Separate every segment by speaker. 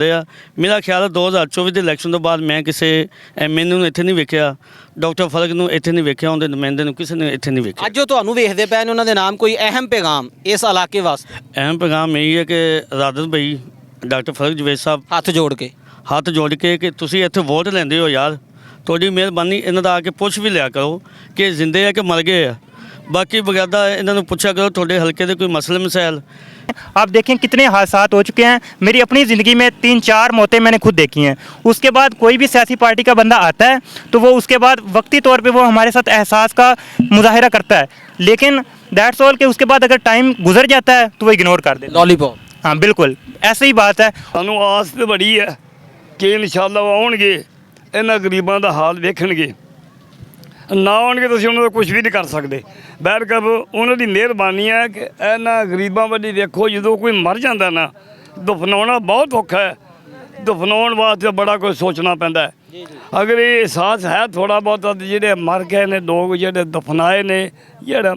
Speaker 1: मेरा ख्याल है 2024 ਦੇ ਇਲੈਕਸ਼ਨ ਤੋਂ ਬਾਅਦ ਮੈਂ ਕਿਸੇ ਐਮਐਨ ਨੂੰ ਇੱਥੇ ਨਹੀਂ ਵੇਖਿਆ, ਡਾਕਟਰ ਫਰਕ ਨੂੰ ਇੱਥੇ ਨਹੀਂ ਵੇਖਿਆ, ਉਹਦੇ ਨੁਮਾਇੰਦੇ ਨੂੰ ਕਿਸੇ ਨੇ ਇੱਥੇ ਨਹੀਂ ਵੇਖਿਆ।
Speaker 2: ਅੱਜ ਜੋ ਤੁਹਾਨੂੰ ਵੇਖਦੇ ਪਏ ਨੇ ਉਹਨਾਂ ਦੇ ਨਾਮ ਕੋਈ ਅਹਿਮ ਪੈਗਾਮ ਇਸ ਇਲਾਕੇ ਵਾਸਤੇ?
Speaker 1: ਅਹਿਮ ਪੈਗਾਮ ਇਹ ਹੈ ਕਿ ਰਾਦਤ ਭਾਈ ਡਾਕਟਰ ਫਰਕ ਜਵੇਦ ਸਾਹਿਬ ਹੱਥ ਜੋੜ ਕੇ ਕਿ ਤੁਸੀਂ ਇੱਥੇ ਵੋਟ ਲੈਂਦੇ ਹੋ ਯਾਰ, ਤੁਹਾਡੀ ਮਿਹਰਬਾਨੀ ਇਹਨਾਂ ਦਾ ਆ ਕੇ ਪੁੱਛ ਵੀ ਲਿਆ ਕਰੋ ਕਿ ਜ਼ਿੰਦੇ ਆ ਕਿ ਮਰ ਗਏ ਆ। ਬਾਕੀ ਬਗੈਦਾ ਇਹਨਾਂ ਨੂੰ ਪੁੱਛਿਆ ਕਰੋ ਤੁਹਾਡੇ ਹਲਕੇ ਦੇ ਕੋਈ ਮਸਲੇ ਮਸਾਇਲ।
Speaker 3: आप देखें कितने हादसा हो चुके हैं। मेरी अपनी ज़िंदगी में 3-4 मौतें मैंने खुद देखी हैं। उसके बाद कोई भी सियासी पार्टी का बंदा आता है तो वो उसके बाद वक्ती तौर पे वो हमारे साथ एहसास का मुजाहिरा करता है, लेकिन दैट्स ऑल कि उसके बाद अगर टाइम गुजर जाता है तो वो इग्नोर कर देता है।
Speaker 2: लॉलीपॉप।
Speaker 3: हाँ बिल्कुल ऐसे ही बात है।
Speaker 4: ਸਾਨੂੰ ਆਸ ਤੇ ਬੜੀ ਹੈ ਕਿ ਇਨਸ਼ਾਅੱਲਾ ਆਉਣਗੇ, ਇਹਨਾਂ ਗਰੀਬਾਂ ਦਾ ਹਾਲ ਵੇਖਣਗੇ। ਨਾ ਆਉਣਗੇ ਤੁਸੀਂ ਉਹਨਾਂ ਦਾ ਕੁਝ ਵੀ ਨਹੀਂ ਕਰ ਸਕਦੇ। ਬਹਿਰਕਬ ਉਹਨਾਂ ਦੀ ਮਿਹਰਬਾਨੀ ਹੈ ਕਿ ਇਹਨਾਂ ਗਰੀਬਾਂ ਵੱਲ ਵੇਖੋ, ਜਦੋਂ ਕੋਈ ਮਰ ਜਾਂਦਾ ਨਾ ਦਫਨਾਉਣਾ ਬਹੁਤ ਔਖਾ ਹੈ, ਦਫਨਾਉਣ ਵਾਸਤੇ ਬੜਾ ਕੁਝ ਸੋਚਣਾ ਪੈਂਦਾ ਹੈ। ਅਗਰ ਇਹ ਅਹਿਸਾਸ ਹੈ ਥੋੜ੍ਹਾ ਬਹੁਤਾ ਜਿਹੜੇ ਮਰ ਗਏ ਨੇ ਲੋਕ, ਜਿਹੜੇ ਦਫਨਾਏ ਨੇ, ਜਿਹੜੇ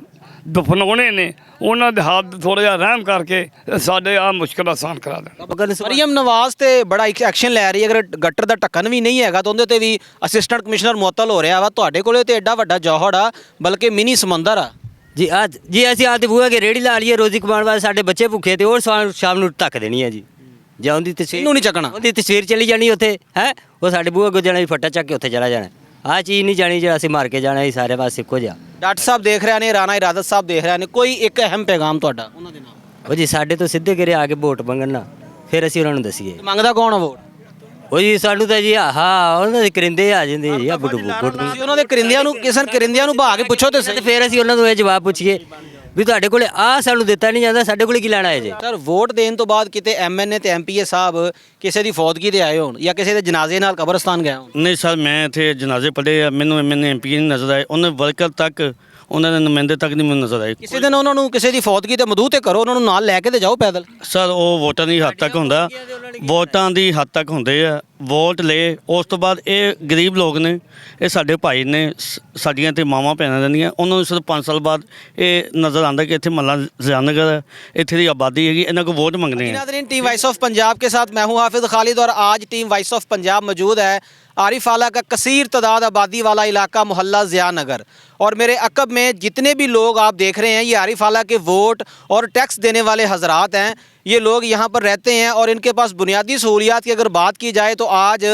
Speaker 4: ਦਫਨਾਉਣੇ ਨੇ, ਉਹਨਾਂ ਦੇ ਹੱਥ ਥੋੜ੍ਹਾ ਜਿਹਾ ਰਹਿਮ ਕਰਕੇ ਸਾਡੇ ਆ ਮੁਸ਼ਕਿਲ ਆਸਾਨ ਕਰਾ ਦੇਣ।
Speaker 2: ਮਰੀਮ ਨਵਾਜ਼ ਤੇ ਬੜਾ ਐਕਸ਼ਨ ਲੈ ਰਹੀ ਹੈ। ਅਗਰ ਗੱਟਰ ਦਾ ਢੱਕਣ ਵੀ ਨਹੀਂ ਹੈਗਾ ਤਾਂ ਉਹਦੇ ਤੇ ਵੀ ਅਸਿਸਟੈਂਟ ਕਮਿਸ਼ਨਰ ਮੁਅੱਤਲ ਹੋ ਰਿਹਾ ਵਾ। ਤੁਹਾਡੇ ਕੋਲੇ ਤੇ ਐਡਾ ਵੱਡਾ ਜੌਹੜ ਆ, ਬਲਕਿ ਮਿਨੀ ਸਮੁੰਦਰ ਆ।
Speaker 5: ਜੀ ਅੱਜ ਜੀ ਅਸੀਂ ਆਦੇ ਬੂਹਾ ਕੇ ਰੇੜੀ ਲਾ ਲਈਏ ਰੋਜ਼ੀ ਕਮਾਉਣ ਵਾਸਤੇ, ਸਾਡੇ ਬੱਚੇ ਭੁੱਖੇ ਤੇ ਉਹ ਸ਼ਾਮ ਨੂੰ ਢੱਕ ਦੇਣੀ ਹੈ ਜੀ। ਜੇ ਉਹਦੀ ਤਸਵੀਰ
Speaker 2: ਨਹੀਂ ਚੱਕਣਾ,
Speaker 5: ਉਹਦੀ ਤਸਵੀਰ ਚਲੀ ਜਾਣੀ ਉੱਥੇ ਹੈ, ਉਹ ਸਾਡੇ ਬੂਹਾ ਅੱਗੋਂ ਜਾਣਾ, ਫੱਟਾ ਚੱਕ ਕੇ ਉੱਥੇ ਚਲਾ ਜਾਣਾ। ਆਹ ਚੀਜ਼ ਨਹੀਂ ਜਾਣੀ ਜਿਹੜਾ ਅਸੀਂ ਮਾਰ ਕੇ ਜਾਣਾ। ਸਾਰੇ ਪਾਸੇ ਇੱਕੋ ਜਿਹਾ।
Speaker 2: ਡਾਕਟਰ ਸਾਹਿਬ ਦੇਖ ਰਹੇ ਨੇ, ਰਾਣਾ ਇਰਾਦਤ ਸਾਹਿਬ ਦੇਖ ਰਹੇ ਨੇ, ਕੋਈ ਇੱਕ ਅਹਿਮ ਪੈਗਾਮ ਤੁਹਾਡਾ ਉਹਨਾਂ ਦੇ ਨਾਮ?
Speaker 5: ਉਹ ਜੀ ਸਾਡੇ ਤੋਂ ਸਿੱਧੇ ਘਰੇ ਆ ਕੇ ਵੋਟ ਮੰਗਣ ਨਾ, ਫਿਰ ਅਸੀਂ ਉਹਨਾਂ ਨੂੰ ਦੱਸੀਏ।
Speaker 2: ਮੰਗਦਾ ਕੌਣ ਆ ਵੋਟ?
Speaker 5: ਉਹ ਜੀ ਸਾਨੂੰ ਤਾਂ ਜੀ ਹਾਂ ਉਹਨਾਂ ਦੇ ਕਰਿੰਦੇ ਆ ਜਾਂਦੇ ਜੀ, ਆ ਬੁੱਢੂ
Speaker 2: ਤੁਸੀਂ ਉਹਨਾਂ ਦੇ ਕਰਿੰਦਿਆਂ ਨੂੰ, ਕਿਸੇ ਕਰਿੰਦਿਆਂ ਨੂੰ ਬਹਾ ਕੇ ਪੁੱਛੋ ਤੇ
Speaker 5: ਤੇ ਫਿਰ ਅਸੀਂ ਉਹਨਾਂ ਨੂੰ ਇਹ ਜਵਾਬ ਪੁੱਛੀਏ ਵੀ ਤੁਹਾਡੇ ਕੋਲੇ ਆ ਸਾਨੂੰ ਦਿੱਤਾ ਨਹੀਂ ਜਾਂਦਾ, ਸਾਡੇ ਕੋਲੇ ਕੀ ਲੈਣਾ ਹੈ ਜੀ।
Speaker 2: ਸਰ ਵੋਟ ਦੇਣ ਤੋਂ ਬਾਅਦ ਕਿਤੇ ਐਮਐਨਏ ਤੇ ਐਮਪੀਏ ਸਾਹਿਬ ਕਿਸੇ ਦੀ ਫੌਤਗੀ ਤੇ ਆਏ ਹੋਣ ਜਾਂ ਕਿਸੇ ਦੇ ਜਨਾਜ਼ੇ ਨਾਲ ਕਬਰਸਤਾਨ ਗਏ ਹੋਣ?
Speaker 1: ਨਹੀਂ ਸਰ, ਮੈਂ ਇੱਥੇ ਜਨਾਜ਼ੇ ਪੜ੍ਹੇ ਆ, ਮੈਨੂੰ ਐਮਐਨਏ ਐਮਪੀ ਨਹੀਂ ਨਜ਼ਰ ਆਏ, ਉਹਨਾਂ ਵਰਕਰ ਤੱਕ, ਉਹਨਾਂ ਦੇ ਨੁਮਾਇੰਦੇ ਤੱਕ ਨਹੀਂ ਮੈਨੂੰ ਨਜ਼ਰ ਆਏ।
Speaker 2: ਕਿਸੇ ਦਿਨ ਉਹਨਾਂ ਨੂੰ ਕਿਸੇ ਦੀ ਫੌਤਗੀ ਤੇ ਮਦੂ ਤੇ ਕਰੋ, ਉਹਨਾਂ ਨੂੰ ਨਾਲ ਲੈ ਕੇ ਤੇ ਜਾਓ ਪੈਦਲ।
Speaker 1: ਸਰ ਉਹ ਵੋਟਾਂ ਦੀ ਹੱਦ ਤੱਕ ਹੁੰਦਾ, ਵੋਟਾਂ ਦੀ ਹੱਦ ਤੱਕ ਹੁੰਦੇ ਆ, ਵੋਟ ਲਏ ਉਸ ਤੋਂ ਬਾਅਦ ਇਹ ਗਰੀਬ ਲੋਕ ਨੇ, ਇਹ ਸਾਡੇ ਭਾਈ ਨੇ, ਸਾਡੀਆਂ ਤੇ ਮਾਵਾਂ ਭੈਣਾਂ ਰਹਿੰਦੀਆਂ, ਉਹਨਾਂ ਨੂੰ ਸਿਰਫ 5 ਸਾਲ ਬਾਅਦ ਇਹ ਨਜ਼ਰ ਆਉਂਦਾ ਕਿ ਇੱਥੇ ਮਹੱਲਾ ਜ਼ਿਆਨਗਰ ਹੈ, ਇੱਥੇ ਦੀ ਆਬਾਦੀ ਹੈਗੀ, ਇਹਨਾਂ को वोट मंगने हैं।
Speaker 2: नाज़रीन, टीम वॉइस ऑफ पंजाब के साथ मैं हूं हाफिज़ खालिद और आज टीम वॉइस ऑफ पंजाब मौजूद है आरिफ आला का कसीर तादाद आबादी वाला इलाका मोहल्ला ज़ियानगर, और मेरे अकब में जितने भी लोग आप देख रहे हैं ये आरिफ आला के वोट और टैक्स देने वाले हजरात हैं। ये लोग यहाँ पर रहते हैं और इनके पास बुनियादी सहूलियात की अगर बात की जाए तो आज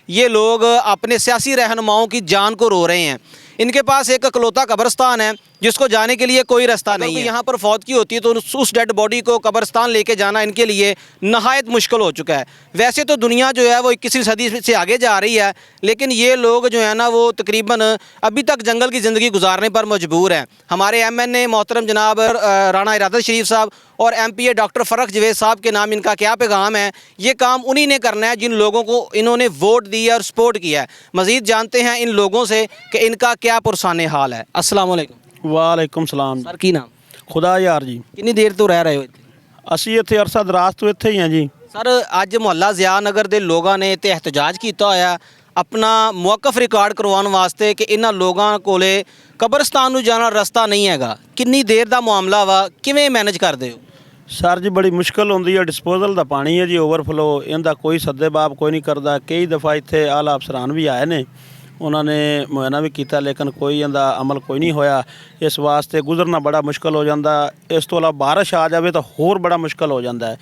Speaker 2: ये लोग अपने सियासी रहनुमाओं की जान को रो रहे हैं। इनके पास एक इकलौता कब्रस्तान है जिसको जाने के लिए कोई रास्ता नहीं है। यहाँ पर फौतगी होती है तो उस डेड बॉडी को कब्रस्तान लेके जाना इनके लिए नहायत मुश्किल हो चुका है। वैसे तो दुनिया जो है वो 21वीं सदी से आगे जा रही है, लेकिन ये लोग जो है ना वो तकरीबन अभी तक जंगल की ज़िंदगी गुजारने पर मजबूर हैं। हमारे एमएनए मोहतरम जनाब राणा इरादत शरीफ साहब और एमपीए डॉक्टर फ़रक जवेद साहब के नाम इनका क्या पैगाम है, ये काम उन्हीं ने करना है जिन लोगों को इन्होंने वोट दिया और सपोर्ट किया है। मज़ीद जानते हैं इन लोगों से कि इनका क्या पुरसाने हाल है। अस्सलाम वालेकुम।
Speaker 6: ਵਾਲੇਕੁਮ ਸਲਾਮ।
Speaker 2: सर की नाम?
Speaker 6: ਖੁਦਾ ਯਾਰ ਜੀ।
Speaker 2: कितनी देर तो रह रहे हो इत्थे?
Speaker 6: ਅਸੀਂ ਇੱਥੇ ਅਰਸਾ ਦਰਾਜ਼ ਤੋਂ ਇੱਥੇ ਹੀ ਹਾਂ ਜੀ।
Speaker 2: सर अज मुहल्ला ज़ियानगर दे लोगों ने इत्थे एहतजाज किया होया अपना मौकफ रिकॉर्ड करवाने वास्ते कि इन्हां लोगों कोले कब्रस्तान नूं जाना रस्ता नहीं हैगा। कितनी देर दा मामला वा, किवें मैनेज करदे हो?
Speaker 6: ਸਰ ਜੀ ਬੜੀ ਮੁਸ਼ਕਲ ਹੁੰਦੀ ਹੈ। ਡਿਸਪੋਜ਼ਲ ਦਾ ਪਾਣੀ ਹੈ ਜੀ, ਓਵਰਫਲੋ, ਇਹਦਾ ਕੋਈ ਸੱਦੇ ਬਾਪ ਕੋਈ ਨਹੀਂ ਕਰਦਾ। ਕਈ ਦਫਾ ਇੱਥੇ ਆਲਾ ਅਫਸਰਾਨ ਵੀ ਆਏ ਨੇ, ਉਹਨਾਂ ਨੇ ਮੁਆਇਨਾ ਵੀ ਕੀਤਾ, ਲੇਕਿਨ ਕੋਈ ਇਹਦਾ ਅਮਲ ਕੋਈ ਨਹੀਂ ਹੋਇਆ। ਇਸ ਵਾਸਤੇ ਗੁਜ਼ਰਨਾ ਬੜਾ ਮੁਸ਼ਕਲ ਹੋ ਜਾਂਦਾ। ਇਸ ਤੋਂ ਇਲਾਵਾ ਬਾਰਿਸ਼ ਆ ਜਾਵੇ ਤਾਂ ਹੋਰ ਬੜਾ ਮੁਸ਼ਕਲ ਹੋ ਜਾਂਦਾ ਹੈ।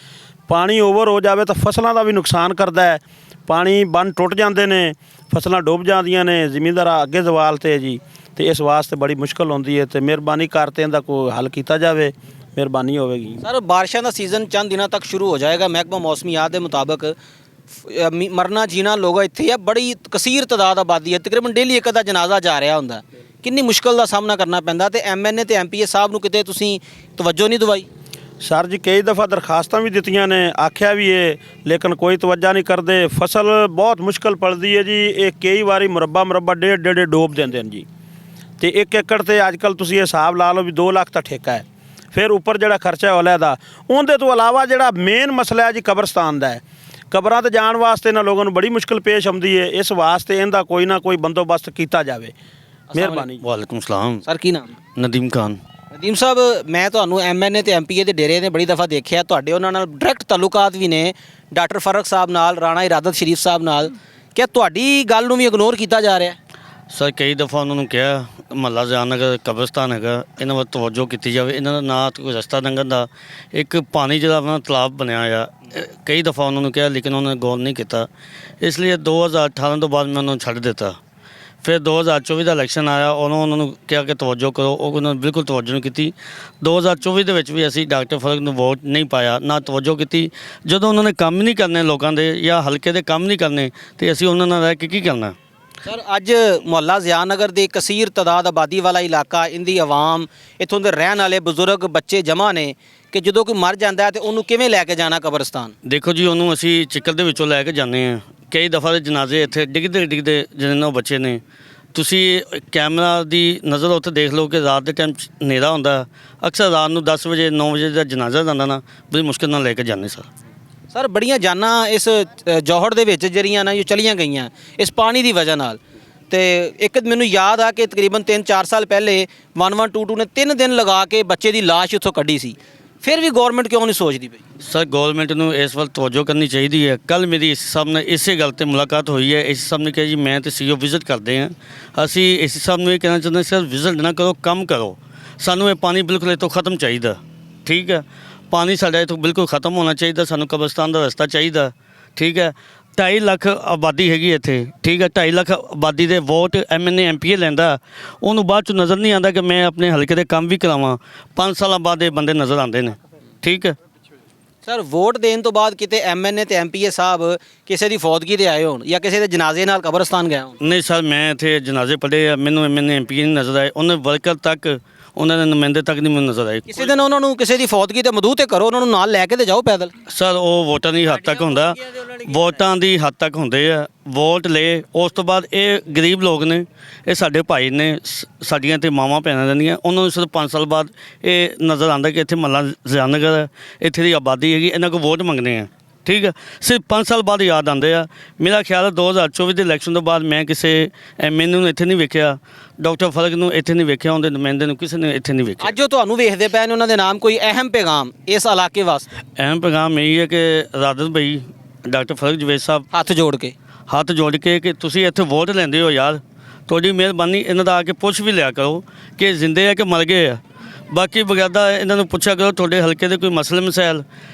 Speaker 6: ਪਾਣੀ ਓਵਰ ਹੋ ਜਾਵੇ ਤਾਂ ਫਸਲਾਂ ਦਾ ਵੀ ਨੁਕਸਾਨ ਕਰਦਾ ਹੈ। ਪਾਣੀ ਬੰਨ ਟੁੱਟ ਜਾਂਦੇ ਨੇ, ਫਸਲਾਂ ਡੁੱਬ ਜਾਂਦੀਆਂ ਨੇ, ਜ਼ਿਮੀਂਦਾਰ ਅੱਗੇ ਜ਼ਵਾਲ 'ਤੇ ਜੀ। ਤੇ ਇਸ ਵਾਸਤੇ ਬੜੀ ਮੁਸ਼ਕਲ ਹੁੰਦੀ ਹੈ ਤੇ ਮਿਹਰਬਾਨੀ ਕਰਕੇ ਇਹਦਾ ਕੋਈ ਹੱਲ ਕੀਤਾ ਜਾਵੇ, ਮਿਹਰਬਾਨੀ ਹੋਵੇਗੀ।
Speaker 2: सर बारिशों का सीज़न चंद दिनों तक शुरू हो जाएगा। महकमा मौसमियात के मुताबिक मरना जीना लोग इत्थे है, बड़ी कसीर तादाद आबादी है, तकरीबन डेली एक अद्धा जनाजा जा रहा होंदा। कितनी मुश्किल का सामना करना पैंदा ते एमएनए ते एमपीए साहब नूं किते तुसीं तवज्जो नहीं दवाई?
Speaker 6: ਸਰ ਜੀ ਕਈ ਦਫਾ ਦਰਖਾਸਤਾਂ ਵੀ ਦਿੱਤੀਆਂ ਨੇ, ਆਖਿਆ ਵੀ ਹੈ, ਲੇਕਿਨ ਕੋਈ ਤਵੱਜਾ ਨਹੀਂ ਕਰਦੇ। ਫਸਲ ਬਹੁਤ ਮੁਸ਼ਕਲ ਪਲਦੀ ਹੈ ਜੀ। ਇਹ ਕਈ ਵਾਰੀ ਮੁਰੱਬਾ ਡੇਢ ਡੋਬ ਦਿੰਦੇ ਨੇ ਜੀ। ਤੇ 1 ਏਕੜ ਤੇ ਅੱਜ ਕੱਲ੍ਹ ਤੁਸੀਂ ਹਿਸਾਬ ਲਾ ਲਓ ਵੀ 2 ਲੱਖ ਦਾ ਠੇਕਾ ਹੈ। ਫਿਰ ਉੱਪਰ ਜਿਹੜਾ ਖਰਚਾ ਹੈ ਅਲੱਗਾ। ਉਹਦੇ ਤੋਂ ਇਲਾਵਾ ਜਿਹੜਾ ਮੇਨ ਮਸਲਾ ਹੈ ਜੀ ਕਬਰਸਤਾਨ ਦਾ ਹੈ। ਕਬਰਾਂ 'ਤੇ ਜਾਣ ਵਾਸਤੇ ਇਹਨਾਂ ਲੋਕਾਂ ਨੂੰ ਬੜੀ ਮੁਸ਼ਕਲ ਪੇਸ਼ ਆਉਂਦੀ ਹੈ। ਇਸ ਵਾਸਤੇ ਇਹਦਾ ਕੋਈ ਨਾ ਕੋਈ ਬੰਦੋਬਸਤ ਕੀਤਾ ਜਾਵੇ, ਮਿਹਰਬਾਨੀ।
Speaker 1: वालेकुम सलाम।
Speaker 2: सर की नाम?
Speaker 1: नदीम खान।
Speaker 2: ਨਦੀਮ ਸਾਹਿਬ, ਮੈਂ ਤੁਹਾਨੂੰ ਐਮਐਨਏ ਤੇ ਐਮਪੀਏ ਦੇ ਡੇਰੇ ਨੇ ਬੜੀ ਦਫਾ ਦੇਖਿਆ, ਤੁਹਾਡੇ ਉਹਨਾਂ ਨਾਲ ਡਾਇਰੈਕਟ ਤਾਲੁਕਾਤ ਵੀ ਨੇ, ਡਾਕਟਰ ਫਰਕ ਸਾਹਿਬ ਨਾਲ, ਰਾਣਾ ਇਰਾਦਤ ਸ਼ਰੀਫ ਸਾਹਿਬ ਨਾਲ। ਕਿ ਤੁਹਾਡੀ ਗੱਲ ਨੂੰ ਵੀ ਇਗਨੋਰ ਕੀਤਾ ਜਾ ਰਿਹਾ?
Speaker 1: ਸਰ ਕਈ ਦਫਾ ਉਹਨਾਂ ਨੂੰ ਕਿਹਾ ਮਹੱਲਾ ਜ਼ਿਆਨ ਨਗਰ ਕਬਰਸਤਾਨ ਹੈਗਾ, ਇਹਨਾਂ ਵੱਲ ਤਵੱਜੋ ਕੀਤੀ ਜਾਵੇ। ਇਹਨਾਂ ਦਾ ਨਾ ਕੋਈ ਰਸਤਾ ਲੰਘਣ ਦਾ, ਇੱਕ ਪਾਣੀ ਜਿਹੜਾ ਆਪਣਾ ਤਲਾਬ ਬਣਿਆ ਆ, ਕਈ ਦਫਾ ਉਹਨਾਂ ਨੂੰ ਕਿਹਾ ਲੇਕਿਨ ਉਹਨਾਂ ਨੇ ਗੌਰ ਨਹੀਂ ਕੀਤਾ। ਇਸ ਲਈ 2018 ਤੋਂ ਬਾਅਦ ਮੈਂ ਉਹਨਾਂ ਨੂੰ ਛੱਡ ਦਿੱਤਾ। ਫਿਰ 2024 ਦਾ ਇਲੈਕਸ਼ਨ ਆਇਆ, ਉਹਨਾਂ ਨੂੰ ਕਿਹਾ ਕਿ ਤਵੱਜੋ ਕਰੋ, ਉਹ ਉਹਨਾਂ ਨੇ ਬਿਲਕੁਲ ਤਵੱਜੋ ਨਹੀਂ ਕੀਤੀ। 2024 ਦੇ ਵਿੱਚ ਵੀ ਅਸੀਂ ਡਾਕਟਰ ਫਰਕ ਨੂੰ ਵੋਟ ਨਹੀਂ ਪਾਇਆ, ਨਾ ਤਵੱਜੋ ਕੀਤੀ। ਜਦੋਂ ਉਹਨਾਂ ਨੇ ਕੰਮ ਨਹੀਂ ਕਰਨੇ ਲੋਕਾਂ ਦੇ ਜਾਂ ਹਲਕੇ ਦੇ ਕੰਮ ਨਹੀਂ ਕਰਨੇ ਤੇ ਅਸੀਂ ਉਹਨਾਂ ਨਾਲ ਰਹਿ ਕੇ ਕੀ ਕਰਨਾ?
Speaker 2: ਸਰ, ਅੱਜ ਮੁਹੱਲਾ ਜ਼ਿਆਨ ਨਗਰ ਦੇ ਕਸੀਰ ਤਾਦਾਦ ਆਬਾਦੀ ਵਾਲਾ ਇਲਾਕਾ, ਇਹਦੀ ਆਵਾਮ, ਇੱਥੋਂ ਦੇ ਰਹਿਣ ਵਾਲੇ ਬਜ਼ੁਰਗ ਬੱਚੇ ਜਮ੍ਹਾਂ ਨੇ ਕਿ ਜਦੋਂ ਕੋਈ ਮਰ ਜਾਂਦਾ ਤੇ ਉਹਨੂੰ ਕਿਵੇਂ ਲੈ ਕੇ ਜਾਣਾ ਕਬਰਸਤਾਨ?
Speaker 1: ਦੇਖੋ ਜੀ, ਉਹਨੂੰ ਅਸੀਂ ਚਿੱਕਲ ਦੇ ਵਿੱਚੋਂ ਲੈ ਕੇ ਜਾਂਦੇ ਹਾਂ। ਕਈ ਦਫਾ ਦੇ ਜਨਾਜ਼ੇ ਇੱਥੇ ਡਿੱਗਦੇ ਜਿਹਨਾਂ ਉਹ ਬੱਚੇ ਨੇ, ਤੁਸੀਂ ਕੈਮਰਾ ਦੀ ਨਜ਼ਰ ਉੱਥੇ ਦੇਖ ਲਓ ਕਿ ਰਾਤ ਦੇ ਟਾਈਮ ਹਨੇਰਾ ਹੁੰਦਾ, ਅਕਸਰ ਰਾਤ ਨੂੰ 10 ਵਜੇ 9 ਵਜੇ ਦਾ ਜਨਾਜ਼ਾ ਜਾਂਦਾ ਨਾ, ਬੜੀ ਮੁਸ਼ਕਿਲ ਨਾਲ ਲੈ ਕੇ ਜਾਂਦੇ ਸਰ।
Speaker 2: ਸਰ, ਬੜੀਆਂ ਜਾਨਾਂ ਇਸ ਜੌਹੜ ਦੇ ਵਿੱਚ ਜਿਹੜੀਆਂ ਨਾ, ਇਹ ਚਲੀਆਂ ਗਈਆਂ ਇਸ ਪਾਣੀ ਦੀ ਵਜ੍ਹਾ ਨਾਲ। ਤੇ ਇੱਕ ਮੈਨੂੰ ਯਾਦ ਆ ਕਿ ਤਕਰੀਬਨ 3-4 ਸਾਲ ਪਹਿਲੇ 1122 ਨੇ 3 ਦਿਨ ਲਗਾ ਕੇ ਬੱਚੇ ਦੀ ਲਾਸ਼ ਉੱਥੋਂ ਕੱਢੀ ਸੀ। ਫਿਰ ਵੀ ਗਵਰਨਮੈਂਟ ਕਿਉਂ ਨਹੀਂ ਸੋਚਦੀ ਪਈ?
Speaker 1: ਸਰ ਗੌਰਮੈਂਟ ਨੂੰ ਇਸ ਵੱਲ ਤਵੱਜੋ ਕਰਨੀ ਚਾਹੀਦੀ ਹੈ। ਕੱਲ ਮੇਰੀ ਇਸ ਸਾਹਿਬ ਨਾਲ ਇਸੇ ਗੱਲ ਤੇ ਮੁਲਾਕਾਤ ਹੋਈ ਹੈ। ਇਸ ਸਾਹਿਬ ਨੇ ਕਿਹਾ ਜੀ ਮੈਂ ਤੇ ਸੀਓ ਵਿਜ਼ਿਟ ਕਰਦੇ ਹਾਂ। ਅਸੀਂ ਇਸ ਸਾਹਿਬ ਨੂੰ ਇਹ ਕਹਿਣਾ ਚਾਹੁੰਦੇ ਸਰ, ਵਿਜ਼ਿਟ ਨਾ ਕਰੋ, ਕੰਮ ਕਰੋ। ਸਾਨੂੰ ਇਹ ਪਾਣੀ ਬਿਲਕੁਲ ਇਹ ਤੋਂ ਖਤਮ ਚਾਹੀਦਾ, ਠੀਕ ਹੈ? ਪਾਣੀ ਸਾਡਾ ਇਹ ਤੋਂ ਬਿਲਕੁਲ ਖਤਮ ਹੋਣਾ ਚਾਹੀਦਾ। ਸਾਨੂੰ ਕਬਰਸਤਾਨ ਦਾ ਰਸਤਾ ਚਾਹੀਦਾ, ਠੀਕ ਹੈ? 2.5 ਲੱਖ ਆਬਾਦੀ ਹੈਗੀ ਇੱਥੇ, ਠੀਕ ਹੈ? 2.5 ਲੱਖ ਆਬਾਦੀ ਦੇ ਵੋਟ ਐਮਐਨਏ ਐਮਪੀਏ ਲੈਂਦਾ, ਉਹਨੂੰ ਬਾਅਦ 'ਚ ਨਜ਼ਰ ਨਹੀਂ ਆਉਂਦਾ ਕਿ ਮੈਂ ਆਪਣੇ ਹਲਕੇ ਦੇ ਕੰਮ ਵੀ ਕਰਾਵਾਂ। 5 ਸਾਲਾਂ ਬਾਅਦ ਇਹ ਬੰਦੇ ਨਜ਼ਰ ਆਉਂਦੇ ਨੇ, ਠੀਕ ਹੈ?
Speaker 2: ਸਰ, ਵੋਟ ਦੇਣ ਤੋਂ ਬਾਅਦ ਕਿਤੇ ਐਮਐਨਏ ਤੇ ਐਮਪੀਏ ਸਾਹਿਬ ਕਿਸੇ ਦੀ ਫੌਤਗੀ ਤੇ ਆਏ ਹੋਣ ਜਾਂ ਕਿਸੇ ਦੇ ਜਨਾਜ਼ੇ ਨਾਲ ਕਬਰਸਤਾਨ ਗਏ ਹੋਣ?
Speaker 1: ਨਹੀਂ ਸਰ, ਮੈਂ ਇੱਥੇ ਜਨਾਜ਼ੇ ਪੜ੍ਹੇ ਆ, ਮੈਨੂੰ ਐਮਐਨਏ ਐਮਪੀਏ ਨਹੀਂ ਨਜ਼ਰ ਆਏ। ਉਹਨਾਂ ਵਰਕਰ ਤੱਕ, ਉਹਨਾਂ ਦੇ ਨੁਮਾਇੰਦੇ ਤੱਕ ਨਹੀਂ ਮੈਨੂੰ ਨਜ਼ਰ ਆਏ।
Speaker 2: ਕਿਸੇ ਦਿਨ ਉਹਨਾਂ ਨੂੰ ਕਿਸੇ ਦੀ ਫੌਤਗੀ ਤੇ ਮਦੂ ਤੇ ਕਰੋ, ਉਹਨਾਂ ਨੂੰ ਨਾਲ ਲੈ ਕੇ ਤੇ ਜਾਓ ਪੈਦਲ।
Speaker 1: ਸਰ ਉਹ ਵੋਟਾਂ ਦੀ ਹੱਦ ਤੱਕ ਹੁੰਦਾ, ਵੋਟਾਂ ਦੀ ਹੱਦ ਤੱਕ ਹੁੰਦੇ ਆ। ਵੋਟ ਲਏ ਉਸ ਤੋਂ ਬਾਅਦ ਇਹ ਗਰੀਬ ਲੋਕ ਨੇ, ਇਹ ਸਾਡੇ ਭਾਈ ਨੇ, ਸਾਡੀਆਂ ਤੇ ਮਾਵਾਂ ਭੈਣਾਂ ਰਹਿੰਦੀਆਂ, ਉਹਨਾਂ ਨੂੰ ਸਿਰਫ 5 ਸਾਲ ਬਾਅਦ ਇਹ ਨਜ਼ਰ ਆਉਂਦਾ ਕਿ ਇੱਥੇ ਮਹੱਲਾ ਜ਼ਿਆਨ ਨਗਰ ਹੈ, ਇੱਥੇ ਦੀ ਆਬਾਦੀ ਹੈਗੀ, ਇਹਨਾਂ ਕੋਲ ਵੋਟ ਮੰਗਦੇ ਆ, ਠੀਕ ਹੈ? ਸਿਰਫ 5 ਸਾਲ ਬਾਅਦ ਯਾਦ ਆਉਂਦੇ ਆ। ਮੇਰਾ ਖਿਆਲ ਹੈ 2024 ਦੇ ਇਲੈਕਸ਼ਨ ਤੋਂ ਬਾਅਦ ਮੈਂ ਕਿਸੇ ਐਮਐਨਏ ਨੂੰ ਇੱਥੇ ਨਹੀਂ ਵੇਖਿਆ, ਡਾਕਟਰ ਫਰਕ ਨੂੰ ਇੱਥੇ ਨਹੀਂ ਵੇਖਿਆ, ਉਹਦੇ ਨੁਮਾਇੰਦੇ ਨੂੰ ਕਿਸੇ ਨੇ ਇੱਥੇ ਨਹੀਂ ਵੇਖਿਆ।
Speaker 2: ਅੱਜ ਉਹ ਤੁਹਾਨੂੰ ਵੇਖਦੇ ਪਏ ਨੇ, ਉਹਨਾਂ ਦੇ ਨਾਮ ਕੋਈ ਅਹਿਮ ਪੈਗਾਮ ਇਸ ਇਲਾਕੇ ਵਾਸਤੇ?
Speaker 1: ਅਹਿਮ ਪੈਗਾਮ ਇਹ ਹੈ ਕਿ ਰਾਦਤ ਭਾਈ, ਡਾਕਟਰ ਫਰਕ ਜਵੇਦ ਸਾਹਿਬ, ਹੱਥ ਜੋੜ ਕੇ ਕਿ ਤੁਸੀਂ ਇੱਥੇ ਵੋਟ ਲੈਂਦੇ ਹੋ ਯਾਰ, ਤੁਹਾਡੀ ਮਿਹਰਬਾਨੀ ਇਹਨਾਂ ਦਾ ਆ ਕੇ ਪੁੱਛ ਵੀ ਲਿਆ ਕਰੋ ਕਿ ਜ਼ਿੰਦੇ ਆ ਕਿ ਮਰ ਗਏ ਆ। ਬਾਕੀ ਬਗੈਦਾ ਇਹਨਾਂ ਨੂੰ ਪੁੱਛਿਆ ਕਰੋ ਤੁਹਾਡੇ ਹਲਕੇ ਦੇ ਕੋਈ ਮਸਲੇ ਮਸਾਇਲ।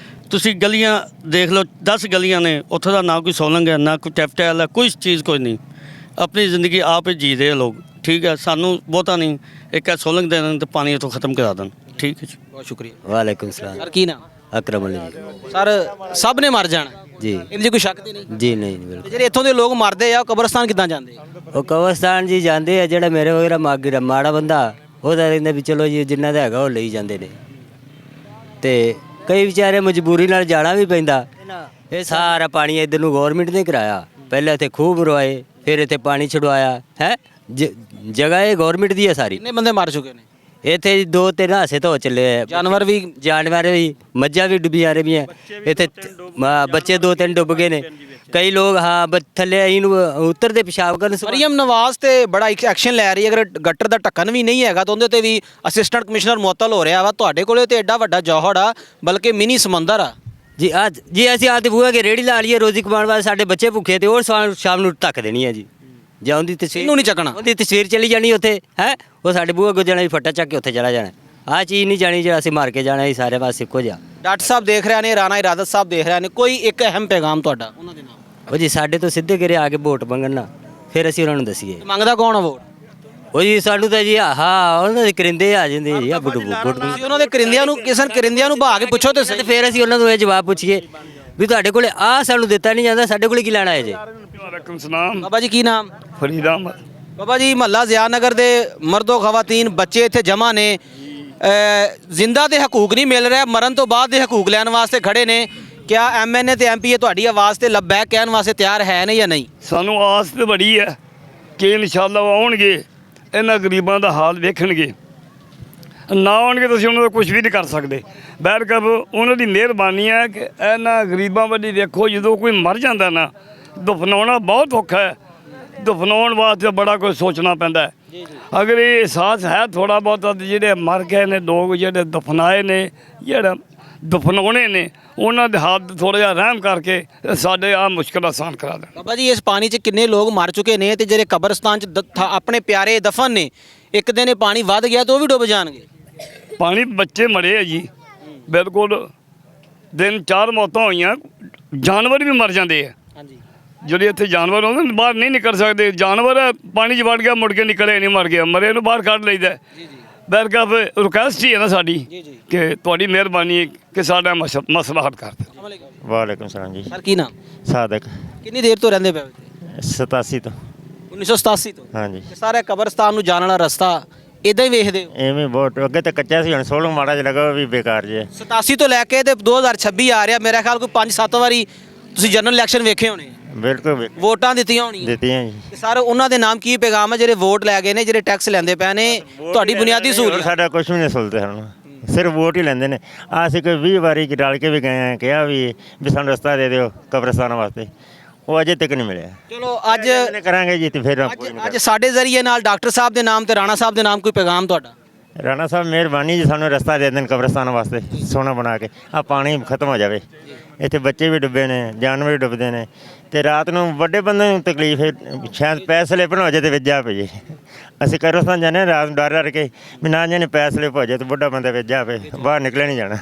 Speaker 1: ਤੁਸੀਂ ਗਲੀਆਂ ਦੇਖ ਲਓ, 10 ਗਲੀਆਂ ਨੇ, ਉੱਥੋਂ ਦਾ ਨਾ ਕੋਈ ਸੋਲੰਗ ਹੈ, ਨਾ ਕੋਈ ਟੈਫਟੈਲ ਹੈ, ਕੋਈ ਚੀਜ਼ ਕੋਈ ਨਹੀਂ। ਆਪਣੀ ਜ਼ਿੰਦਗੀ ਆਪ ਹੀ ਜੀ ਰਹੇ ਆ ਲੋਕ, ਠੀਕ ਹੈ? ਸਾਨੂੰ ਬਹੁਤਾ ਨਹੀਂ, ਇੱਕ ਹੈ ਸੋਲੰਗ ਦੇ ਦੇਣ ਤੇ ਪਾਣੀ ਉੱਥੋਂ ਖਤਮ ਕਰਾ ਦੇਣ, ਠੀਕ ਹੈ ਜੀ?
Speaker 2: ਬਹੁਤ ਸ਼ੁਕਰੀਆ।
Speaker 5: ਵਾਲੇਕੁਮ ਸਲਾਮ।
Speaker 2: ਸਰ, ਕੀ ਨਾਮ?
Speaker 5: ਅਕਰਮ ਅਲੀ ਜੀ।
Speaker 2: ਸਰ, ਸਭ ਨੇ ਮਰ ਜਾਣਾ
Speaker 5: ਜੀ
Speaker 2: ਇਹਦੇ 'ਚ ਕੋਈ ਸ਼ੱਕ ਤੇ ਨਹੀਂ?
Speaker 5: ਜੀ ਨਹੀਂ
Speaker 2: ਤੇ
Speaker 5: ਬਿਲਕੁਲ।
Speaker 2: ਜਿਹੜੇ ਇੱਥੋਂ ਦੇ ਲੋਕ ਮਰਦੇ ਆ ਉਹ ਕਬਰਸਤਾਨ ਕਿੱਦਾਂ ਜਾਂਦੇ?
Speaker 5: ਉਹ ਕਬਰਸਤਾਨ ਜੀ ਜਾਂਦੇ ਆ, ਜਿਹੜਾ ਮੇਰੇ ਵਗੈਰਾ ਮਾਗਰ ਮਾੜਾ ਬੰਦਾ ਉਹਦਾ ਰਹਿੰਦਾ ਵੀ ਚਲੋ ਜੀ ਜਿੰਨਾ ਦਾ ਹੈਗਾ ਉਹ ਲਈ ਜਾਂਦੇ ਨੇ, ਤੇ ਕਈ ਵਿਚਾਰੇ ਮਜਬੂਰੀ ਨਾਲ ਜਾਣਾ ਵੀ ਪੈਂਦਾ। ਇਹ ਸਾਰਾ ਪਾਣੀ ਇੱਧਰ ਨੂੰ ਗਵਰਨਮੈਂਟ ਨੇ ਕਰਾਇਆ, ਪਹਿਲਾਂ ਇੱਥੇ ਖੂਹ ਬਣਵਾਏ, ਫਿਰ ਇੱਥੇ ਪਾਣੀ ਛਡਵਾਇਆ ਹੈ। ਜਗ੍ਹਾ ਇਹ ਗਵਰਨਮੈਂਟ ਦੀ ਹੈ ਸਾਰੀ।
Speaker 2: ਕਿੰਨੇ ਬੰਦੇ ਮਰ ਚੁੱਕੇ ਨੇ
Speaker 5: ਇੱਥੇ 2-3 ਹਾਸੇ ਤੋਂ ਚੱਲੇ ਆ,
Speaker 2: ਜਾਨਵਰ ਵੀ
Speaker 5: ਮੱਝਾਂ ਵੀ ਡੁੱਬੀਆਂ ਰਹੀਆਂ ਇੱਥੇ, ਬੱਚੇ 2-3 ਡੁੱਬ ਗਏ ਨੇ। ਕਈ ਲੋਕ ਥੱਲੇ ਇਹਨੂੰ ਉਤਰਦੇ ਪਿਸ਼ਾਬ ਕਰਨ।
Speaker 2: ਮਰੀਮ ਨਵਾਜ਼ ਤੇ ਬੜਾ ਐਕਸ਼ਨ ਲੈ ਰਹੀ ਹੈ। ਅਗਰ ਗੱਟਰ ਦਾ ਢੱਕਣ ਵੀ ਨਹੀਂ ਹੈਗਾ ਤਾਂ ਉਹਦੇ ਤੇ ਵੀ ਅਸਿਸਟੈਂਟ ਕਮਿਸ਼ਨਰ ਮੁਅੱਤਲ ਹੋ ਰਿਹਾ ਵਾ। ਤੁਹਾਡੇ ਕੋਲੇ ਤੇ ਐਡਾ ਵੱਡਾ ਜੌਹੜ ਆ, ਬਲਕਿ ਮਿਨੀ ਸਮੁੰਦਰ ਆ
Speaker 5: ਜੀ। ਅਸੀਂ ਆਤੇ ਬੂਆ ਕੇ ਰੇੜੀ ਲਾ ਲਈਏ ਰੋਜ਼ੀ ਕਮਾਉਣ ਵਾਸਤੇ, ਸਾਡੇ ਬੱਚੇ ਭੁੱਖੇ ਤੇ ਉਹ ਸ਼ਾਮ ਨੂੰ ਢੱਕ ਦੇਣੀ ਹੈ ਜੀ। ਜਾਂ ਉਹਦੀ ਤਸਵੀਰ
Speaker 2: ਨੂੰ ਨਹੀਂ ਚੱਕਣਾ,
Speaker 5: ਉਹਦੀ ਤਸਵੀਰ ਚਲੀ ਜਾਣੀ ਉੱਥੇ ਹੈ, ਉਹ ਸਾਡੇ ਬੂਆ ਕੋ ਜਾਣਾ ਵੀ ਫੱਟਾ ਚੱਕ ਕੇ ਉੱਥੇ ਚਲਾ ਜਾਣਾ। ਆਹ ਚੀਜ਼ ਨਹੀਂ ਜਾਣੀ ਜਿਹੜਾ ਅਸੀਂ ਮਾਰ ਕੇ ਜਾਣਾ ਹੀ ਸਾਰੇ ਪਾਸੇ ਇੱਕੋ ਜਿਹਾ।
Speaker 2: ਡਾਕਟਰ ਸਾਹਿਬ ਦੇਖ ਰਹੇ ਨੇ, ਰਾਣਾ ਇਰਾਦਤ ਸਾਹਿਬ ਦੇਖ ਰਹੇ ਨੇ, ਕੋਈ ਇੱਕ ਅਹਿਮ ਪੈਗਾਮ ਤੁਹਾਡਾ ਉਹਨਾਂ ਦੇ ਨਾਲ?
Speaker 5: ਉਹ ਜੀ ਸਾਡੇ ਤੋਂ ਸਿੱਧੇ ਘਰੇ ਆ ਕੇ ਵੋਟ ਮੰਗਣ ਨਾ, ਫਿਰ ਅਸੀਂ ਉਹਨਾਂ ਨੂੰ ਦੱਸੀਏ।
Speaker 2: ਮੰਗਦਾ ਕੌਣ ਆ ਵੋਟ?
Speaker 5: ਉਹ ਜੀ ਸਾਨੂੰ ਤਾਂ ਜੀ ਉਹਨਾਂ ਦੇ ਕਰਿੰਦੇ ਆ ਜਾਂਦੇ ਜੀ,
Speaker 2: ਤੁਸੀਂ ਉਹਨਾਂ ਦੇ ਕਰਿੰਦਿਆਂ ਨੂੰ, ਕਿਸੇ ਕਰਿੰਦਿਆਂ ਨੂੰ ਭਾ ਕੇ ਪੁੱਛੋ ਤੇ ਸਹੀ।
Speaker 5: ਫਿਰ ਅਸੀਂ ਉਹਨਾਂ ਨੂੰ ਇਹ ਜਵਾਬ ਪੁੱਛੀਏ ਵੀ ਤੁਹਾਡੇ ਕੋਲੇ ਆ ਸਾਨੂੰ ਦਿੱਤਾ ਨਹੀਂ ਜਾਂਦਾ, ਸਾਡੇ ਕੋਲੇ ਕੀ ਲੈਣਾ ਹੈ ਜੀ?
Speaker 4: ਵਾਲੇਕੁਮ ਸਲਾਮ।
Speaker 2: ਬਾਬਾ ਜੀ ਕੀ ਨਾਮ?
Speaker 4: ਫਰੀਦ ਅਹਿਮਦ।
Speaker 2: ਬਾਬਾ ਜੀ, ਮਹੱਲਾ ਜ਼ਿਆਨ ਨਗਰ ਦੇ ਮਰਦੋ ਖਵਾਤੀਨ ਬੱਚੇ ਇੱਥੇ ਜਮ੍ਹਾਂ ਨੇ, ਜ਼ਿੰਦਾ ਦੇ ਹਕੂਕ ਨਹੀਂ ਮਿਲ ਰਿਹਾ, ਮਰਨ ਤੋਂ ਬਾਅਦ ਦੇ ਹਕੂਕ ਲੈਣ ਵਾਸਤੇ ਖੜੇ ਨੇ। ਕਿਆ ਐਮਐਨਏ ਤੇ ਐਮਪੀਏ ਤੁਹਾਡੀ ਆਵਾਜ਼ ਤੇ ਲੱਬੈਕ ਕਹਿਣ ਵਾਸਤੇ ਤਿਆਰ ਹੈ ਨੇ ਜਾਂ ਨਹੀਂ?
Speaker 4: ਸਾਨੂੰ ਆਸ ਤੇ ਬੜੀ ਹੈ ਕਿ ਇਨਸ਼ਾਅੱਲਾ ਉਹ ਆਉਣਗੇ, ਇਹਨਾਂ ਗਰੀਬਾਂ ਦਾ ਹਾਲ ਵੇਖਣਗੇ। ਨਾ ਆਉਣਗੇ ਤੁਸੀਂ ਉਹਨਾਂ ਦਾ ਕੁਝ ਵੀ ਨਹੀਂ ਕਰ ਸਕਦੇ। ਬਹਿਰਕਬ ਉਹਨਾਂ ਦੀ ਮਿਹਰਬਾਨੀ ਹੈ ਕਿ ਇਹਨਾਂ ਗਰੀਬਾਂ ਵੱਲ ਵੇਖੋ। ਜਦੋਂ ਕੋਈ ਮਰ ਜਾਂਦਾ ਨਾ, ਦਫਨਾਉਣਾ ਬਹੁਤ ਔਖਾ ਹੈ। ਦਫਨਾਉਣ ਵਾਸਤੇ ਬੜਾ ਕੁਝ ਸੋਚਣਾ ਪੈਂਦਾ ਹੈ। ਅਗਰ ਇਹ ਅਹਿਸਾਸ ਹੈ ਥੋੜਾ ਬਹੁਤਾ ਤੇ ਜਿਹੜੇ ਮਰ ਗਏ ਨੇ ਲੋਕ, ਜਿਹੜੇ ਦਫਨਾਏ ਨੇ, ਜਿਹੜੇ ਦਫਨਾਉਣੇ ਨੇ, ਉਹਨਾਂ ਦੇ ਹੱਥ ਥੋੜਾ ਜਿਹਾ ਰਹਿਮ ਕਰਕੇ ਸਾਡੇ ਆ ਮੁਸ਼ਕਲ ਆਸਾਨ ਕਰਾ ਦੇਣ।
Speaker 2: ਬਾਬਾ ਜੀ ਇਸ ਪਾਣੀ 'ਚ ਕਿੰਨੇ ਲੋਕ ਮਰ ਚੁੱਕੇ ਨੇ ਤੇ ਜਿਹੜੇ ਕਬਰਸਤਾਨ 'ਚ ਆਪਣੇ ਪਿਆਰੇ ਦਫਨ ਨੇ, ਇੱਕ ਦਿਨ ਇਹ ਪਾਣੀ ਵੱਧ ਗਿਆ ਤਾਂ ਉਹ ਵੀ ਡੁੱਬ ਜਾਣਗੇ।
Speaker 4: ਪਾਣੀ ਬੱਚੇ ਮਰੇ ਆ ਜੀ, ਬਿਲਕੁਲ ਦਿਨ 4 ਮੌਤਾਂ ਹੋਈਆਂ, ਜਾਨਵਰ ਵੀ ਮਰ ਜਾਂਦੇ ਆ।
Speaker 2: ਹਾਂਜੀ,
Speaker 4: ਜਿਹੜੇ ਇੱਥੇ ਜਾਨਵਰ ਹੁੰਦੇ ਨੇ ਬਾਹਰ ਨਹੀਂ ਨਿਕਲ ਸਕਦੇ, ਜਾਨਵਰ ਪਾਣੀ 'ਚ ਵੜ ਗਿਆ ਮੁੜ ਕੇ ਨਿਕਲੇ ਨਹੀਂ, ਮਰ ਗਿਆ, ਮਰੇ ਨੂੰ ਬਾਹਰ ਕੱਢ ਲਈਦਾ। ਬੈਰਕਾ ਰਿਕੁਐਸਟ ਹੀ ਹੈ ਨਾ ਸਾਡੀ ਕਿ ਤੁਹਾਡੀ ਮਿਹਰਬਾਨੀ ਕਿ ਸਾਡਾ ਮਸਲਾ ਹੱਲ ਕਰ ਦਿਓ।
Speaker 7: ਵਾਲੇਕੁਮ ਸਲਾਮ ਜੀ।
Speaker 2: ਸਰ ਕੀ ਨਾਮ?
Speaker 7: ਸਾਦਕ।
Speaker 2: ਕਿੰਨੀ ਦੇਰ ਤੋਂ ਰਹਿੰਦੇ ਪਏ ਹੋ ਇੱਥੇ?
Speaker 7: 87 ਤੋਂ।
Speaker 2: 1987 ਤੋਂ?
Speaker 7: ਹਾਂਜੀ।
Speaker 2: ਤੇ ਸਾਰੇ ਕਬਰਸਤਾਨ ਨੂੰ ਜਾਣ ਵਾਲਾ ਰਸਤਾ ਇਦਾਂ ਹੀ ਵੇਖਦੇ ਹੋ?
Speaker 7: ਐਵੇਂ ਬਹੁਤ ਅੱਗੇ ਤਾਂ ਕੱਚਾ ਸੀ, ਹੁਣ 16 ਮਾੜਾ ਜਿਹਾ ਲੱਗਾ ਉਹ ਵੀ ਬੇਕਾਰ ਜੇ।
Speaker 2: 87 ਤੋਂ ਲੈ ਕੇ ਤੇ 2026 ਆ ਰਿਹਾ, ਮੇਰਾ ਖਿਆਲ ਕੋਈ 5-7 ਵਾਰੀ ਤੁਸੀਂ ਜਨਰਲ ਇਲੈਕਸ਼ਨ ਵੇਖੇ ਹੋਣੇ,
Speaker 7: ਬਿਲਕੁਲ
Speaker 2: ਵੋਟਾਂ ਦਿੱਤੀਆਂ ਹੋਣੀਆਂ।
Speaker 7: ਦਿੱਤੀਆਂ ਜੀ।
Speaker 2: ਤੇ ਸਰ ਉਹਨਾਂ ਦੇ ਨਾਮ ਕੀ ਪੈਗਾਮ ਹੈ ਜਿਹੜੇ ਵੋਟ ਲੈ ਗਏ ਨੇ, ਜਿਹੜੇ ਟੈਕਸ ਲੈਂਦੇ ਪਏ ਨੇ, ਤੁਹਾਡੀ ਬੁਨਿਆਦੀ
Speaker 7: ਹੋਰ
Speaker 2: ਸਹੂਲਤ?
Speaker 7: ਸਾਡਾ ਕੁਝ ਵੀ ਨਹੀਂ ਸੁਣਦੇ ਹਨ, ਸਿਰਫ ਵੋਟ ਹੀ ਲੈਂਦੇ ਨੇ। ਅਸੀਂ ਕੋਈ 20 ਵਾਰੀ ਰਲ ਕੇ ਵੀ ਗਏ ਆ, ਕਿਹਾ ਵੀ ਸਾਨੂੰ ਰਸਤਾ ਦੇ ਦਿਓ ਕਬਰਸਤਾਨ ਵਾਸਤੇ, ਉਹ ਅਜੇ ਤੱਕ ਨਹੀਂ ਮਿਲਿਆ।
Speaker 2: ਚਲੋ ਅੱਜ
Speaker 7: ਕਰਾਂਗੇ ਜੀ ਤੇ ਫਿਰ
Speaker 2: ਅੱਜ ਸਾਡੇ ਜ਼ਰੀਏ ਨਾਲ ਡਾਕਟਰ ਸਾਹਿਬ ਦੇ ਨਾਮ ਤੇ ਰਾਣਾ ਸਾਹਿਬ ਦੇ ਨਾਮ ਕੋਈ ਪੈਗਾਮ ਤੁਹਾਡਾ?
Speaker 7: ਰਾਣਾ ਸਾਹਿਬ ਮਿਹਰਬਾਨੀ ਜੀ, ਸਾਨੂੰ ਰਸਤਾ ਦੇ ਦੇਣ ਕਬਰਸਤਾਨ ਵਾਸਤੇ ਸੋਹਣਾ ਬਣਾ ਕੇ, ਆ ਪਾਣੀ ਖਤਮ ਹੋ ਜਾਵੇ। ਇੱਥੇ ਬੱਚੇ ਵੀ ਡੁੱਬੇ ਨੇ, ਜਾਨਵਰ ਵੀ ਡੁੱਬਦੇ ਨੇ, ਤੇ ਰਾਤ ਨੂੰ ਵੱਡੇ ਬੰਦੇ ਨੂੰ ਤਕਲੀਫ ਹੈ, ਸ਼ਾਇਦ ਪੈਸੇ ਬਣਾ ਜੇ ਤੇ ਵਿੱਚ ਜਾ ਪਏ। ਅਸੀਂ ਕਬਰਸਤਾਨ ਜਾਂਦੇ ਹਾਂ ਰਾਤ ਨੂੰ ਡਰ ਕੇ ਵੀ ਨਾ ਜਾਣੇ ਪੈਸੇ ਹੋ ਜਾਏ ਤੇ ਵੱਡਾ ਬੰਦਾ ਵਿੱਚ ਜਾ ਪਏ, ਬਾਹਰ ਨਿਕਲੇ ਨਹੀਂ ਜਾਣਾ।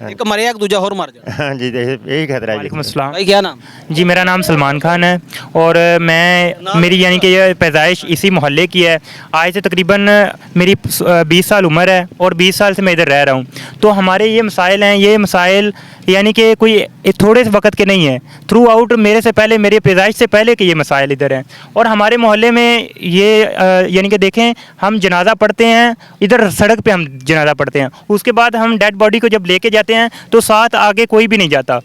Speaker 2: ਇੱਕ ਮਰਿਆ ਦੂਜਾ ਹੋਰ मर जाए।
Speaker 7: हाँ जी, यही खतरा है।
Speaker 3: वालेकुम अस्सलाम।
Speaker 2: भाई क्या नाम?
Speaker 3: जी मेरा नाम सलमान खान है और मैं मेरी यानी कि ये पैदाइश इसी मोहल्ले की है। आज से तकरीबन मेरी 20 साल उम्र है और 20 साल से मैं इधर रह रहा हूँ। तो हमारे ये मसाइल हैं, ये मसाइल यानी कि कोई थोड़े से वक्त के नहीं हैं, थ्रू आउट मेरे से पहले, मेरे पैदाइश से पहले के ये मसाइल इधर हैं। और हमारे मोहल्ले में ये यानी कि देखें, हम जनाजा पढ़ते हैं इधर सड़क पे, हम जनाजा पढ़ते हैं, उसके बाद हम डेड बॉडी को जब लेके जाते हैं तो साथ आगे कोई भी नहीं जाता।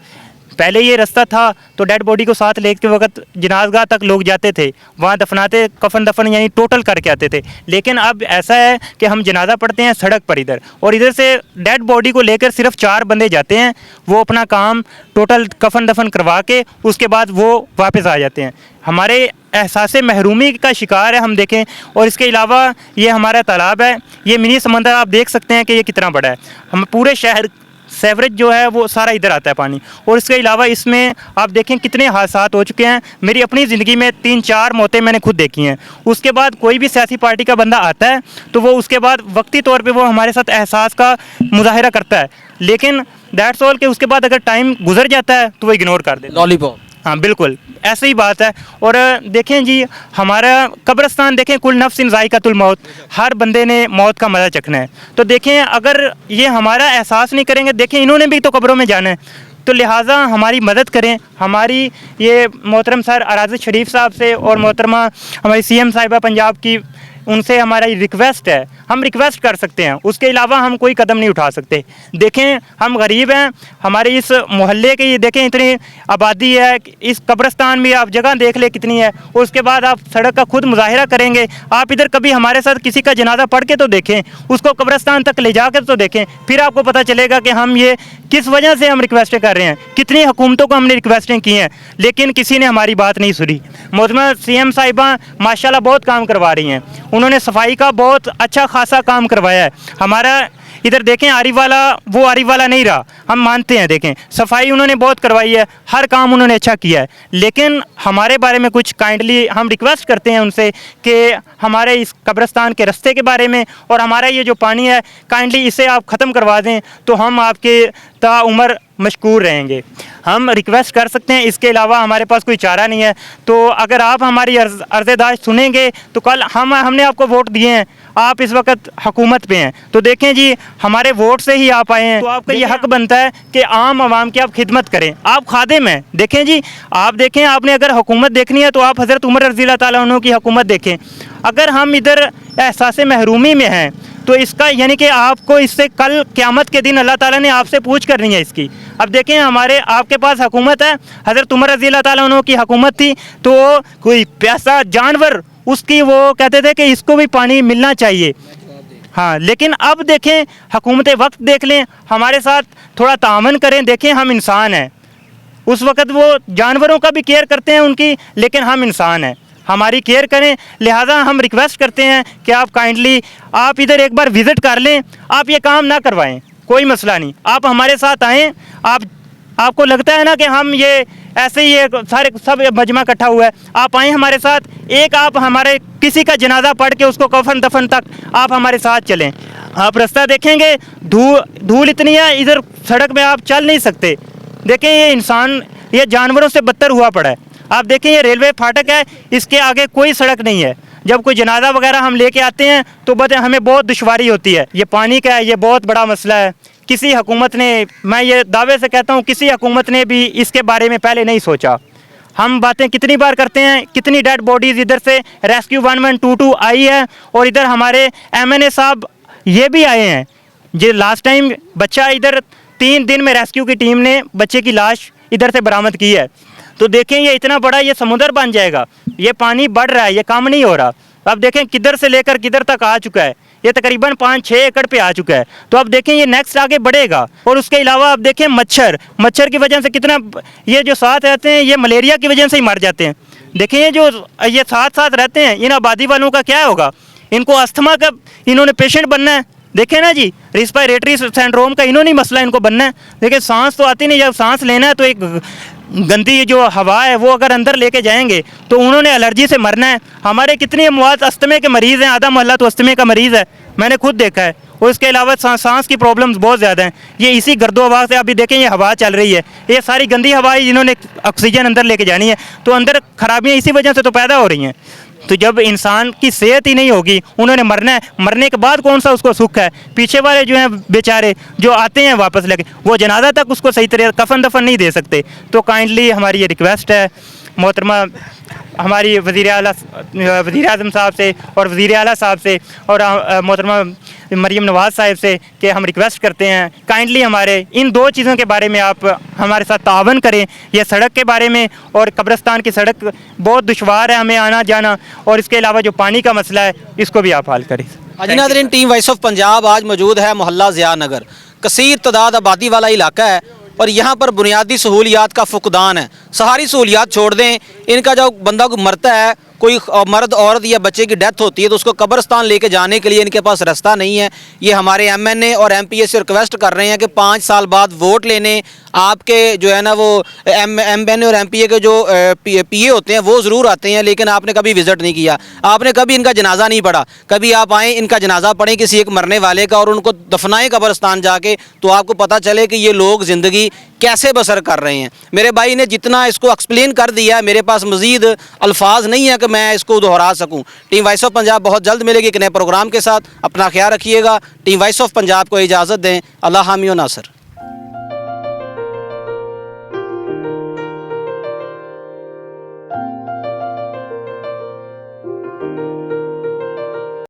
Speaker 3: पहले ये रास्ता था तो डेड बॉडी को साथ लेके वक्त जनाजगाह तक लोग जाते थे, वहाँ दफनाते, कफन दफन यानी टोटल करके आते थे। लेकिन अब ऐसा है कि हम जनाजा पढ़ते हैं सड़क पर इधर, और इधर से डेड बॉडी को लेकर सिर्फ 4 बंदे जाते हैं, वो अपना काम टोटल कफन दफन करवा के उसके बाद वो वापस आ जाते हैं। हमारे एहसास महरूमी का शिकार है हम देखें। और इसके अलावा ये हमारा तालाब है, ये मिनी समंदर आप देख सकते हैं कि ये कितना बड़ा है। हम पूरे शहर सेवरेज जो है वो सारा इधर आता है पानी। और इसके अलावा इसमें आप देखें कितने हादसात हो चुके हैं। मेरी अपनी ज़िंदगी में 3-4 मौतें मैंने खुद देखी हैं। उसके बाद कोई भी सियासी पार्टी का बंदा आता है तो वो उसके बाद वक्ती तौर पे वो हमारे साथ एहसास का मुजाहरा करता है, लेकिन दैट्स ऑल के उसके बाद अगर टाइम गुजर जाता है तो वो इग्नोर कर देता है।
Speaker 2: लॉलीपॉप।
Speaker 3: हाँ बिल्कुल ऐसे ही बात है। और देखें जी, हमारा कब्रिस्तान देखें, कुल नफ्सिन ज़ाइक़तुल मौत, हर बंदे ने मौत का मज़ा चखना है। तो देखें अगर ये हमारा एहसास नहीं करेंगे, देखें इन्होंने भी तो कब्रों में जाना है, तो लिहाजा हमारी मदद करें। हमारी ये मोहतरम सर अराज़ी शरीफ साहब से और मोहतरमा हमारी CM साहिबा पंजाब की, उनसे हमारा रिक्वेस्ट है, हम रिक्वेस्ट कर सकते हैं, उसके अलावा हम कोई कदम नहीं उठा सकते। देखें हम गरीब हैं, हमारे इस मोहल्ले की देखें इतनी आबादी है, इस कब्रिस्तान में आप जगह देख ले कितनी है, और उसके बाद आप सड़क का खुद मुजाहिरा करेंगे। आप इधर कभी हमारे साथ किसी का जनाजा पढ़ के तो देखें, उसको कब्रिस्तान तक ले जाकर तो देखें, फिर आपको पता चलेगा कि हम ये किस वजह से हम रिक्वेस्टें कर रहे हैं। कितनी हुकूमतों को हमने रिक्वेस्टें की हैं लेकिन किसी ने हमारी बात नहीं सुनी। मोहतरमा CM साहिबा माशाल्लाह बहुत काम करवा रही हैं, उन्होंने सफाई का बहुत अच्छा खासा काम करवाया है। हमारा इधर देखें आरिफ वाला, वो आरिफ वाला नहीं रहा, हम मानते हैं। देखें सफाई उन्होंने बहुत करवाई है, हर काम उन्होंने अच्छा किया है, लेकिन हमारे बारे में कुछ काइंडली हम रिक्वेस्ट करते हैं उनसे कि हमारे इस कब्रिस्तान के रास्ते के बारे में और हमारा ये जो पानी है काइंडली इसे आप ख़त्म करवा दें तो हम आपके ताउम्र मशकूर रहेंगे। हम रिक्वेस्ट कर सकते हैं, इसके अलावा हमारे पास कोई चारा नहीं है। तो अगर आप हमारी अर्ज़दाश्त सुनेंगे तो कल हमने आपको वोट दिए हैं, आप इस वक्त हुकूमत पे हैं, तो देखें जी हमारे वोट से ही आप आए हैं, तो आपका ये हक बनता है कि आम आवाम की आप खिदमत करें, आप खादिम हैं। देखें जी, आप देखें, आपने अगर हुकूमत देखनी है तो आप हज़रत उमर रज़ी अल्लाह ताला अन्हु की हुकूमत देखें। अगर हम इधर एहसास महरूमी में हैं तो इसका यानी कि आपको इससे कल क़यामत के दिन अल्लाह ताला ने आपसे पूछ करनी है इसकी। अब देखें हमारे आपके पास हुकूमत है, हज़रत उमर रज़ी अल्लाह ताला अन्हु की हुकूमत थी, तो कोई प्यासा जानवर उसकी वो कहते थे कि इसको भी पानी मिलना चाहिए। हाँ, लेकिन अब देखें हुकूमत वक्त देख लें, हमारे साथ थोड़ा तामन करें। देखें हम इंसान हैं, उस वक़्त वो जानवरों का भी केयर करते हैं उनकी, लेकिन हम इंसान हैं। हमारी केयर करें। लिहाजा हम रिक्वेस्ट करते हैं कि आप काइंडली आप इधर एक बार विज़िट कर लें, आप ये काम ना करवाएं, कोई मसला नहीं, आप हमारे साथ आएँ। आपको लगता है ना कि हम ये ऐसे ही ये सारे सब मजमा इकट्ठा हुआ है, आप आएँ हमारे साथ, एक आप हमारे किसी का जनाजा पढ़ के उसको कफन दफन तक आप हमारे साथ चलें। आप रास्ता देखेंगे, धूल इतनी है, इधर सड़क में आप चल नहीं सकते। देखें ये इंसान ये जानवरों से बदतर हुआ पड़ा है। आप देखें ये रेलवे फाटक है, इसके आगे कोई सड़क नहीं है। जब कोई जनाजा वगैरह हम लेके आते हैं तो हमें बहुत दुश्वारी होती है। ये पानी का है, ये बहुत बड़ा मसला है। किसी हुकूमत ने, मैं ये दावे से कहता हूँ, किसी हुकूमत ने भी इसके बारे में पहले नहीं सोचा। हम बातें कितनी बार करते हैं, कितनी डेड बॉडीज़ इधर से रेस्क्यू 1122 आई है, और इधर हमारे MNA साहब ये भी आए हैं। ये लास्ट टाइम बच्चा इधर 3 दिन में रेस्क्यू की टीम ने बच्चे की लाश इधर से बरामद की है। तो देखें ये इतना बड़ा ये समुद्र बन जाएगा, ये पानी बढ़ रहा है, ये कम नहीं हो रहा। अब देखें किधर से लेकर किधर तक आ चुका है, ये तकरीबन 5-6 एकड़ पे आ चुका है। तो अब देखें ये नेक्स्ट आगे बढ़ेगा। और उसके अलावा अब देखें मच्छर की वजह से कितना, ये जो साथ रहते हैं ये मलेरिया की वजह से ही मर जाते हैं। देखें ये साथ रहते हैं, इन आबादी वालों का क्या होगा, इनको अस्थमा का इन्होंने पेशेंट बनना है। देखें ना जी, रिस्पायरेटरी सिंड्रोम का इन्होंने मसला इनको बनना है। देखिए सांस तो आती नहीं, जब सांस लेना है तो एक गंदी जो हवा है वो अगर अंदर लेके जाएंगे तो उन्होंने एलर्जी से मरना है। हमारे कितने अमवात अस्थमे के मरीज़ हैं, आधा मोहल्ला तो अस्थमे का मरीज़ है, मैंने खुद देखा है। और इसके अलावा सांस की प्रॉब्लम्स बहुत ज़्यादा हैं। ये इसी गर्दो हवा से अभी देखें ये हवा चल रही है, ये सारी गंदी हवा जिन्होंने ऑक्सीजन अंदर लेके जानी है, तो अंदर खराबियाँ इसी वजह से तो पैदा हो रही हैं। तो जब इंसान की सेहत ही नहीं होगी, उन्होंने मरना है, मरने के बाद कौन सा उसको सुख है। पीछे वाले जो हैं बेचारे जो आते हैं वापस लेके, वो जनाजा तक उसको सही तरह कफन दफन नहीं दे सकते। तो काइंडली हमारी ये रिक्वेस्ट है मोहतरमा हमारी वज़ीर आज़म साहब से और वज़ीर आला साहब से और मोहतरमा मरीम नवाज़ साहब से कि हम रिक्वेस्ट करते हैं काइंडली हमारे इन 2 चीज़ों के बारे में आप हमारे साथ तावन करें। ये सड़क के बारे में, और कब्रिस्तान की सड़क बहुत दुश्वार है हमें आना जाना, और इसके अलावा जो पानी का मसला है इसको भी आप हल करें।
Speaker 2: जी नाज़रीन, टीम वॉइस ऑफ पंजाब आज मौजूद है मोहल्ला ज़िया नगर। कसीर तादाद आबादी वाला इलाका है और यहाँ पर बुनियादी सहूलियात का फुकदान है। सारी सहूलियात छोड़ दें, इनका जो बंदा को मरता है, कोई मर्द औरत या बच्चे की डेथ होती है तो उसको कब्रिस्तान लेके जाने के लिए इनके पास रास्ता नहीं है। ये हमारे MNA और MPA से रिक्वेस्ट कर रहे हैं कि 5 साल बाद वोट लेने आपके जो है ना वो MNA और MPA के जो PA होते हैं वो ज़रूर आते हैं, लेकिन आपने कभी विज़िट नहीं किया, आपने कभी इनका जनाजा नहीं पढ़ा। कभी आप आएँ, इनका जनाजा पढ़ें किसी एक मरने वाले का और उनको दफनाएँ कब्रिस्तान जाके, तो आपको पता चले कि ये लोग ज़िंदगी कैसे बसर कर रहे हैं। मेरे भाई ने जितना इसको एक्सप्लेन कर दिया है, मेरे पास मज़ीद अल्फाज नहीं है कि मैं इसको दोहरा सकूं। टीम वॉइस ऑफ पंजाब बहुत जल्द मिलेगी एक नए प्रोग्राम के साथ। अपना ख्याल रखिएगा। टीम वॉइस ऑफ पंजाब को इजाज़त दें। अल्लाह हामी व नासर।